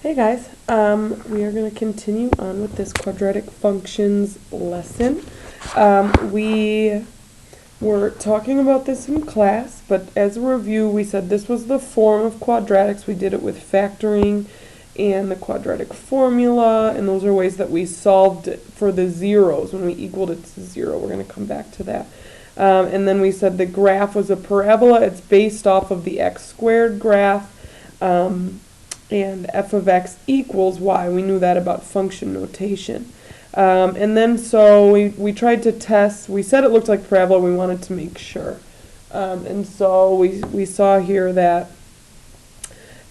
Hey guys, we are going to continue on with this quadratic functions lesson. We were talking about this in class, but as a review, we said this was the form of quadratics. We did it with factoring and the quadratic formula, and those are ways that we solved it for the zeros when we equaled it to zero. We're going to come back to that. And then we said the graph was a parabola. It's based off of the x squared graph. And f of x equals y. We knew that about function notation. And then so we tried to test. We said it looked like parabola. We wanted to make sure. And so we saw here that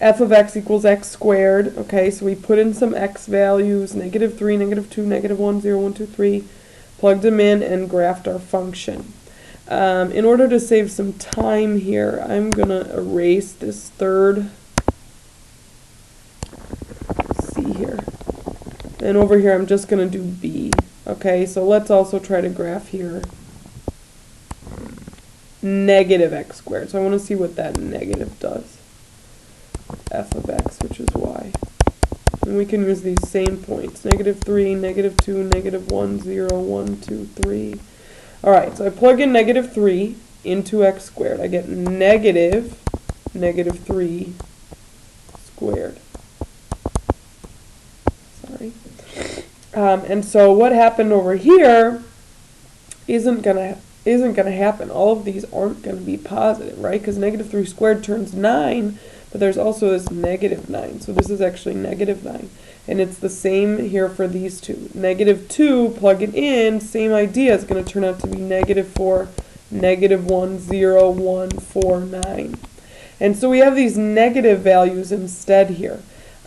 f of x equals x squared. Okay, so we put in some x values, -3, -2, -1, 0, 1, 2, 3, plugged them in and graphed our function. In order to save some time here, I'm going to erase this third here. And over here I'm just going to do b. Okay, so let's also try to graph here negative x squared. So I want to see what that negative does. F of x, which is y. And we can use these same points. -3, -2, -1, 0, 1, 2, 3. Alright, so I plug in -3 into x squared. I get negative -3 squared. And so what happened over here isn't gonna happen. All of these aren't gonna be positive, right? Because -3 squared turns 9, but there's also this -9. So this is actually -9. And it's the same here for these two. -2, plug it in, same idea. It's gonna turn out to be -4, -1, 0, 1, 4, 9. And so we have these negative values instead here.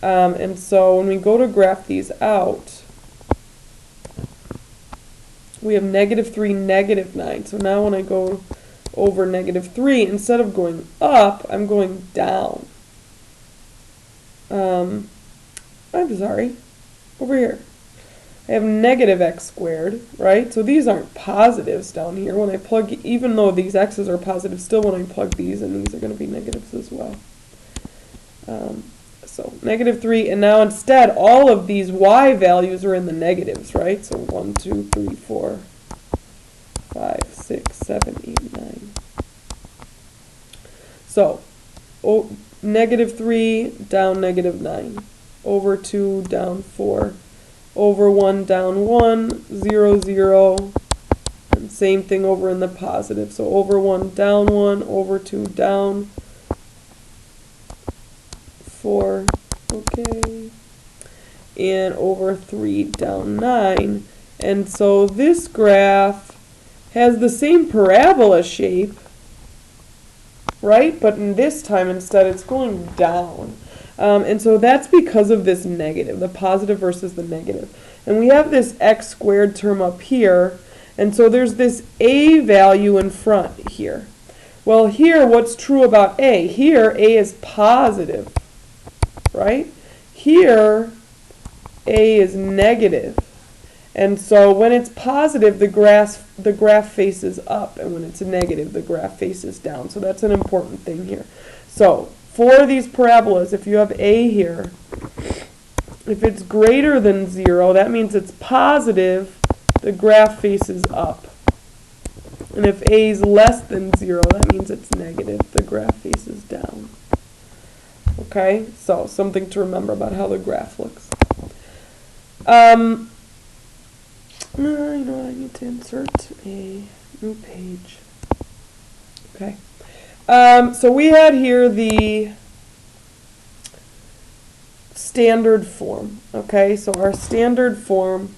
And so when we go to graph these out, we have -3, -9. So now when I go over -3, instead of going up, I'm going down. I'm sorry, over here. I have -x squared, right? So these aren't positives down here. When I plug, even though these x's are positive, still when I plug these in, these are going to be negatives as well. So -3, and now instead all of these y values are in the negatives, right? So 1, 2, 3, 4, 5, 6, 7, 8, 9. So -3 down -9, over 2 down 4, over 1 down 1, 0, 0, and same thing over in the positive. So over 1 down 1, over 2 down 4, okay, and over 3 down 9. And so this graph has the same parabola shape, right? But in this time instead it's going down. And so that's because of this negative, the positive versus the negative. And we have this x squared term up here, and so there's this a value in front here. Well, here what's true about a? Here a is positive, right? Here a is negative. And so when it's positive, the graph faces up, and when it's negative, the graph faces down. So that's an important thing here. So for these parabolas, if you have a here, if it's greater than 0, that means it's positive, the graph faces up. And if a is less than 0, that means it's negative, the graph faces down. Okay, so something to remember about how the graph looks. You know what, I need to insert a new page. Okay. So we had here the standard form. Okay, so our standard form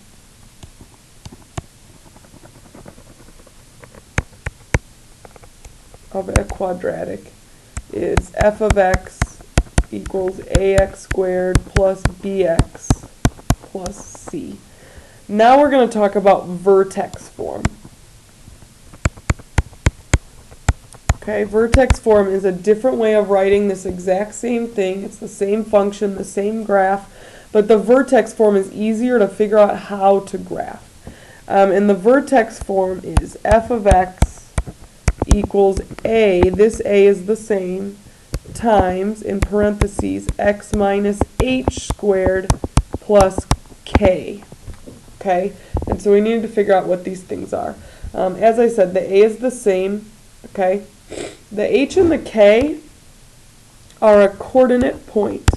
of a quadratic is f of x equals ax squared plus bx plus c. Now we're going to talk about vertex form. Okay, vertex form is a different way of writing this exact same thing. It's the same function, the same graph, but the vertex form is easier to figure out how to graph. And the vertex form is f of x equals a, this a is the same, times, in parentheses, x minus h squared plus k. Okay, and so we needed to figure out what these things are. As I said, the a is the same. Okay, the h and the k are a coordinate point.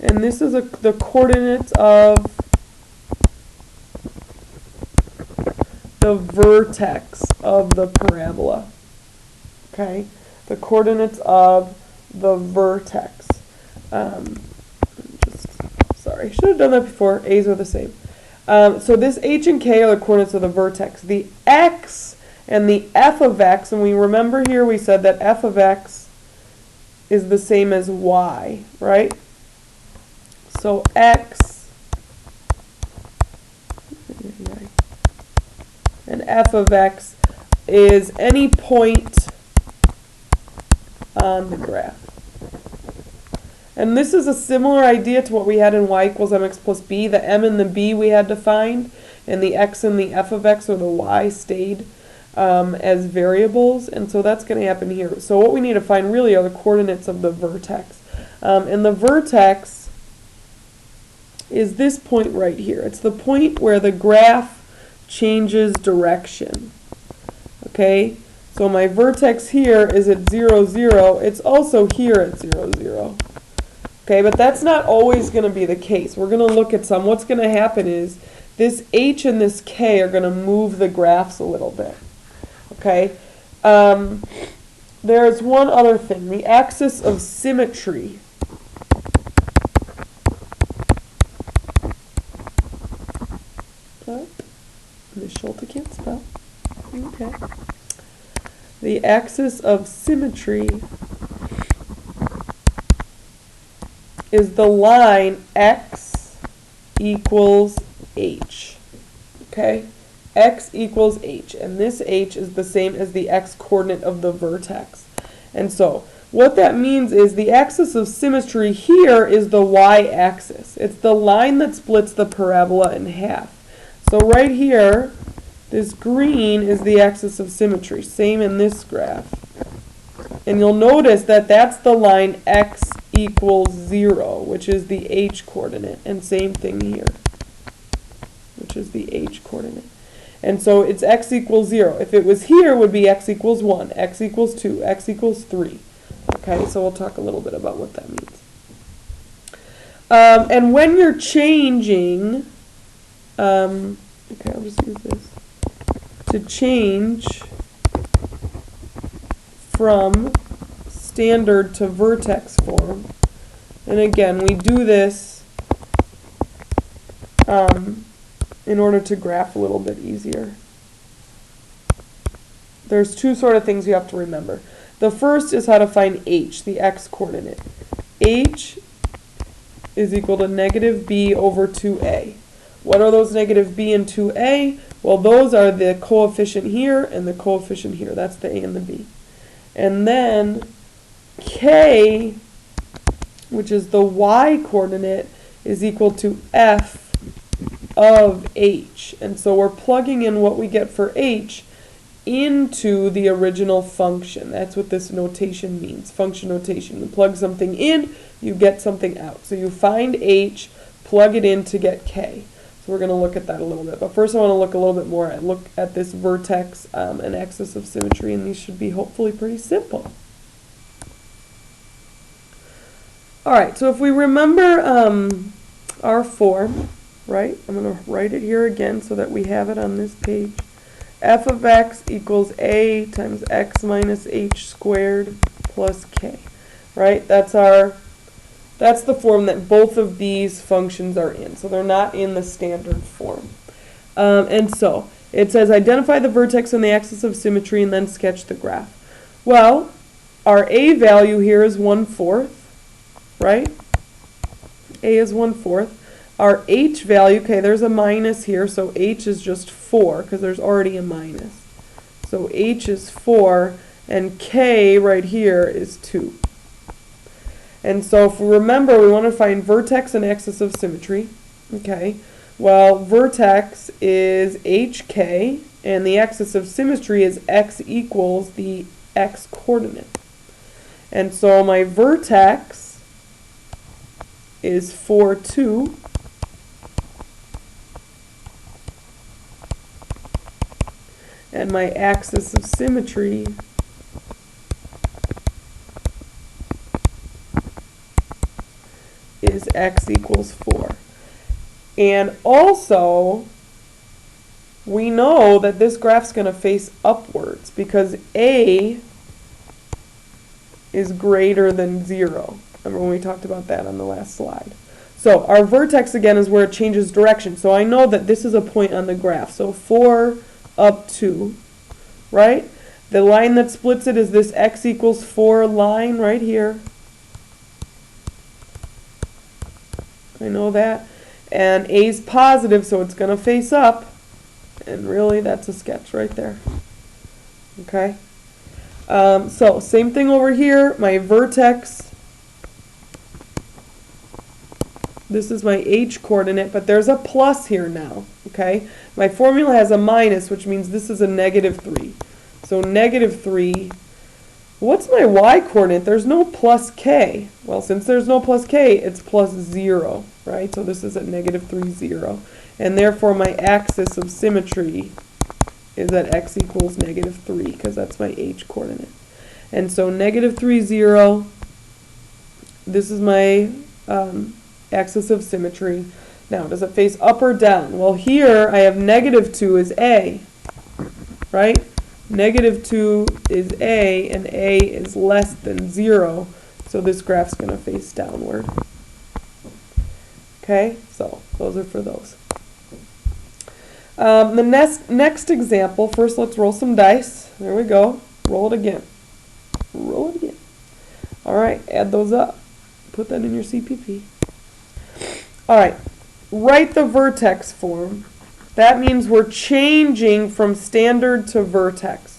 And this is the coordinates of the vertex of the parabola. Okay, the coordinates of the vertex. Sorry, I should have done that before. A's are the same. So this h and k are the coordinates of the vertex. The x and the f of x, and we remember here we said that f of x is the same as y, right? So x and f of x is any point on the graph. And this is a similar idea to what we had in y equals mx plus b. The m and the b we had to find, and the x and the f of x or the y stayed as variables, and so that's going to happen here. So what we need to find really are the coordinates of the vertex. And the vertex is this point right here. It's the point where the graph changes direction. Okay, so my vertex here is at 0, 0. It's also here at 0, 0. Okay, but that's not always going to be the case. We're going to look at some. What's going to happen is this h and this k are going to move the graphs a little bit. Okay, there's one other thing. The axis of symmetry. Ms. Schulte can't spell. Okay. The axis of symmetry is the line x equals h. Okay? X equals h. And this h is the same as the x coordinate of the vertex. And so, what that means is the axis of symmetry here is the y-axis. It's the line that splits the parabola in half. So right here, this green is the axis of symmetry. Same in this graph. And you'll notice that that's the line x equals 0, which is the h coordinate. And same thing here, which is the h coordinate. And so it's x equals 0. If it was here, it would be x equals 1, x equals 2, x equals 3. Okay, so we'll talk a little bit about what that means. And when you're changing, okay, I'll just use this. To change from standard to vertex form, and again, we do this in order to graph a little bit easier. There's two sort of things you have to remember. The first is how to find h, the x coordinate. H is equal to negative b over 2a. What are those negative b and 2a? Well, those are the coefficient here and the coefficient here. That's the a and the b. And then k, which is the y coordinate, is equal to f of h. And so we're plugging in what we get for h into the original function. That's what this notation means, function notation. You plug something in, you get something out. So you find h, plug it in to get k. So we're going to look at that a little bit. But first I want to look a little bit more at this vertex and axis of symmetry, and these should be hopefully pretty simple. Alright, so if we remember our form, right, I'm going to write it here again so that we have it on this page. F of x equals a times x minus h squared plus k, right? That's the form that both of these functions are in. So they're not in the standard form. And so it says identify the vertex on the axis of symmetry and then sketch the graph. Well, our a value here is 1/4, right? A is 1/4. Our h value, okay, there's a minus here, so h is just 4 because there's already a minus. So h is 4, and k right here is 2. And so if we remember, we want to find vertex and axis of symmetry. Okay, well, vertex is hk, and the axis of symmetry is x equals the x coordinate. And so my vertex is 4, 2. And my axis of symmetry is x equals 4. And also, we know that this graph's going to face upwards because A is greater than 0. Remember when we talked about that on the last slide? So our vertex, again, is where it changes direction. So I know that this is a point on the graph. So 4 up 2, right? The line that splits it is this x equals 4 line right here. I know that. And A is positive, so it's going to face up. And really, that's a sketch right there. Okay? So, same thing over here. My vertex, this is my h coordinate, but there's a plus here now. Okay? My formula has a minus, which means this is a negative 3. So, negative 3. What's my y coordinate? There's no plus k. Well, since there's no plus k, it's plus 0, right? So this is at negative 3, 0. And therefore, my axis of symmetry is at x equals negative 3, because that's my h coordinate. And so negative 3, 0, this is my axis of symmetry. Now, does it face up or down? Well, here I have negative 2 is A, right? Negative 2 is A, and A is less than 0, so this graph's going to face downward. Okay, so those are for those. The next example, first let's roll some dice. There we go. Roll it again. Roll it again. All right, add those up. Put that in your CPP. All right, write the vertex form. That means we're changing from standard to vertex.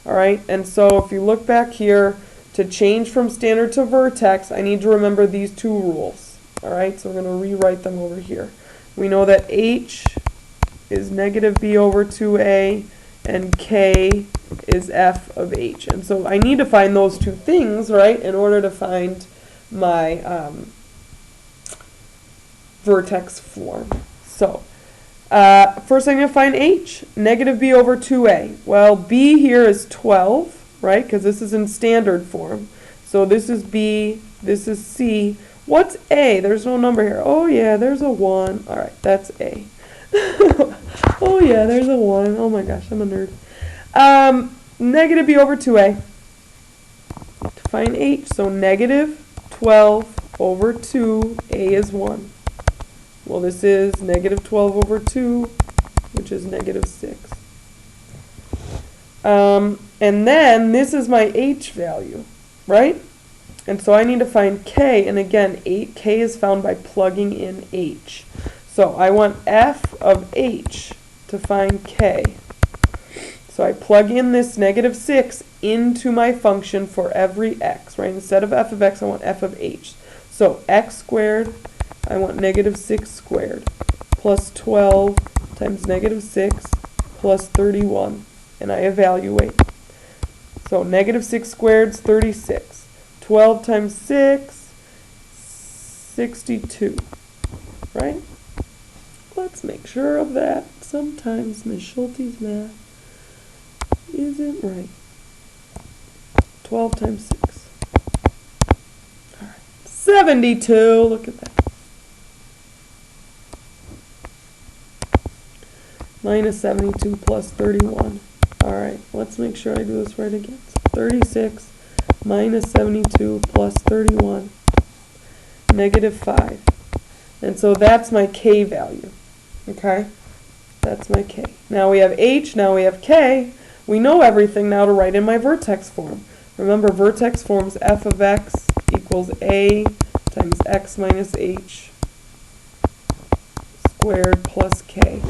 All right, and so if you look back here, to change from standard to vertex, I need to remember these two rules. All right, so we're going to rewrite them over here. We know that h is negative b over 2a, and k is f of h. And so I need to find those two things, right, in order to find my vertex form. So first I'm going to find h, negative b over 2a. Well, b here is 12, right, because this is in standard form. So this is b, this is c. What's a? There's no number here. Oh, yeah, there's a 1. All right, that's a. Oh, yeah, there's a 1. Oh, my gosh, I'm a nerd. Negative b over 2a. To find h, so negative 12 over 2, a is 1. Well, this is negative 12 over 2, which is negative 6. And then this is my h value, right? And so I need to find k, and again, k is found by plugging in h. So I want f of h to find k. So I plug in this negative 6 into my function for every x, right? Instead of f of x, I want f of h. So x squared, I want negative 6 squared, plus 12 times negative 6 plus 31. And I evaluate. So negative 6 squared is 36. 12 times 6, 62, right? Let's make sure of that. Sometimes Ms. Schulte's math isn't right. 12 times 6. All right. 72. Look at that. Minus 72 plus 31. All right. Let's make sure I do this right again. So 36 minus 72 plus 31. Negative 5. And so that's my k value. Okay? That's my k. Now we have h, now we have k. We know everything now to write in my vertex form. Remember, vertex form is f of x equals a times x minus h squared plus k.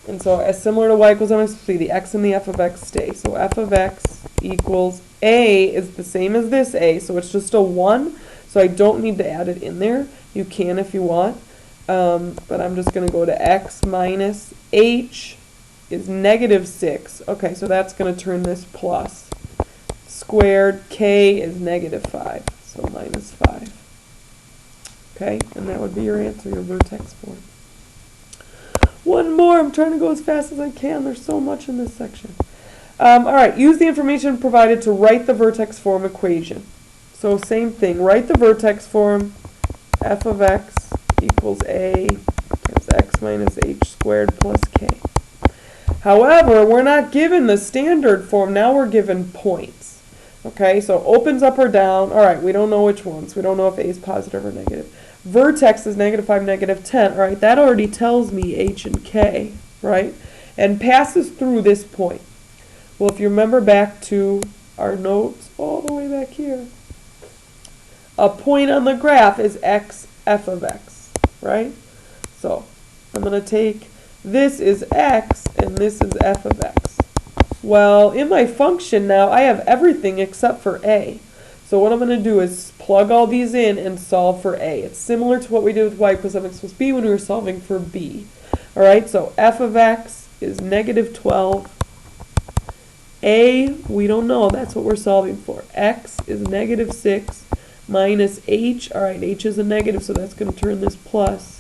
And so as similar to y equals mx plus b, the x and the f of x stay. So f of x equals a is the same as this a, so it's just a 1. So I don't need to add it in there. You can if you want. But I'm just going to go to x minus h is negative 6. Okay, so that's going to turn this plus squared, k is negative 5, so minus 5. Okay, and that would be your answer, your vertex form. One more, I'm trying to go as fast as I can, there's so much in this section. All right, use the information provided to write the vertex form equation. So same thing, write the vertex form, f of x equals a times x minus h squared plus k. However, we're not given the standard form, now we're given points. Okay, so opens up or down, all right, we don't know which ones, we don't know if a is positive or negative. Vertex is negative 5, negative 10, all right, that already tells me h and k, right? And passes through this point. Well, if you remember back to our notes all the way back here, a point on the graph is x, f of x, right? So I'm going to take, this is x and this is f of x. Well, in my function now, I have everything except for a. So what I'm going to do is plug all these in and solve for a. It's similar to what we did with y plus mx plus b when we were solving for b. All right, so f of x is negative 12. A, we don't know, that's what we're solving for. X is negative 6 minus h, all right, h is a negative, so that's going to turn this plus,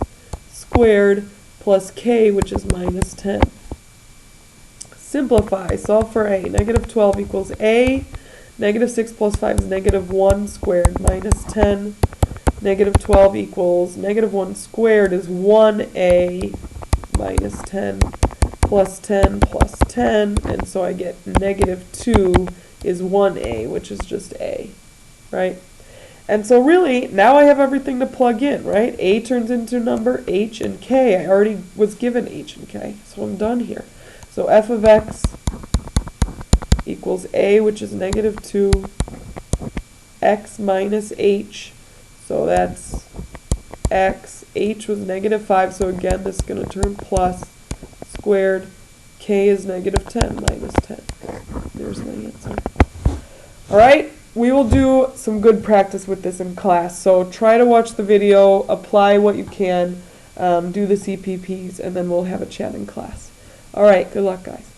squared plus k, which is minus 10. Simplify, solve for a. Negative 12 equals a. Negative 6 plus 5 is negative 1 squared minus 10. Negative 12 equals negative 1 squared is 1a minus 10 plus 10 plus 10. And so I get negative 2 is 1a, which is just a, right? And so really, now I have everything to plug in, right? A turns into number h and k. I already was given h and k, so I'm done here. So f of x equals a, which is negative 2, x minus h, so that's x, h was negative 5, so again this is going to turn plus, squared, k is negative 10 minus 10. There's my answer. Alright, we will do some good practice with this in class, so try to watch the video, apply what you can, do the CPPs, and then we'll have a chat in class. Alright, good luck guys.